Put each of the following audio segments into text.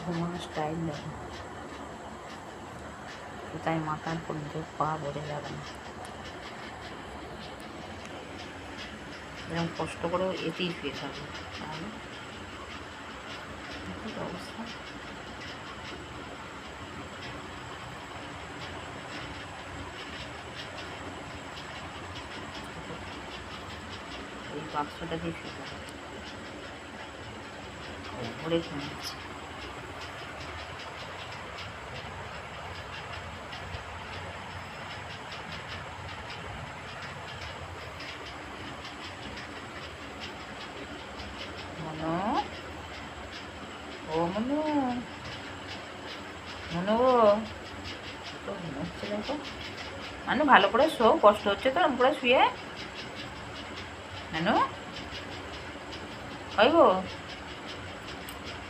ঘুমানো স্টাইল দেখো, তাই মাথার পর্যন্ত পা বোঝা যাবে না। এরকম কষ্ট করেও এতেই শুয়ে থাকবে, তাহলে অবস্থা। এই বাক্সটা দিয়ে শুয়ে থাকবে, ভরে ঘুমাচ্ছে। মনো, ও মনু, মনু গো, তো ঘুমোচ্ছে দেখো। মানু ভালো করে শো, কষ্ট হচ্ছে তো এরকম করে শুয়ে। মানু, ওই গো,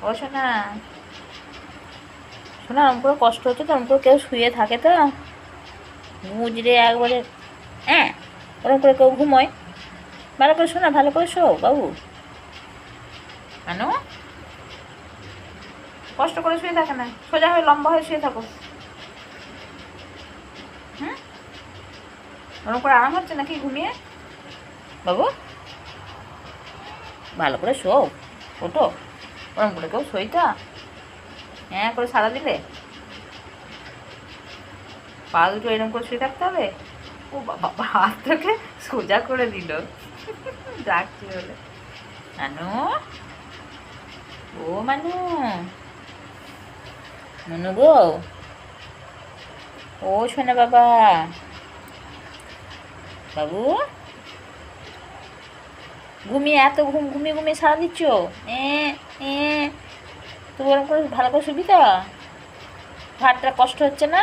ও শোনা, শোনা এরকম করে কষ্ট হচ্ছে তো এরকম করে কেউ শুয়ে থাকে তো মুজরে একবারে, হ্যাঁ ওরকম করে কেউ ঘুমোয়? ভালো করে শোনা, ভালো করে শো বাবু। মানু, কষ্ট করে শুয়ে থাকে না, সোজা হয়ে লম্বা হয়ে শুয়ে থাকো। হুম, ওরকম করে আরাম হচ্ছে নাকি ঘুমিয়ে? বাবু ভালো করে শো, ওঠো। ওরকম করে কেউ শোইটা হ্যাঁ করে সারা দিলে পা দুটো এরকম করে শুয়ে থাকতে হবে? ও বাবা, হাতটাকে সোজা করে দিল ডাকছি বলে। মানু, ও মানু, মনু গো, ও শোনা বাবা, বাবু ঘুমিয়ে এত ঘুমিয়ে ঘুমিয়ে সারা দিচ্ছ, এ এ তো ওরকম করে ভালো করে শুবি তো? ঘাটটা কষ্ট হচ্ছে না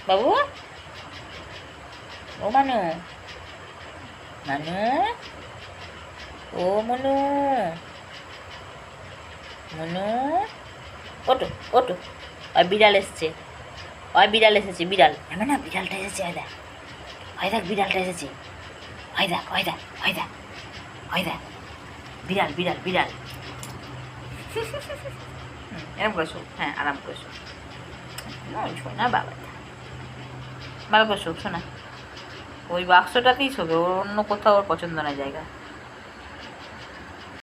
বাবু? ও মানু, মানু, ও মনু, মনু, ওটো ওটো, ওই বিড়াল এসছে, ওই বিড়াল এসেছে, বিড়াল না না, বিড়ালটা এসেছে, ওই দেখ, ওই দেখ বিড়ালটা এসেছে, ওই দেখ ওই দেখ ওই দেখ ওই দেখ, বিড়াল বিড়াল বিড়াল। এরকম করে শোক, হ্যাঁ আরাম করে শোক। শোনা বাবা, ভালো করে শোক শোনা। ওই বাক্সটাতেই শোবে, ওর অন্য কোথাও ওর পছন্দ নয় জায়গা।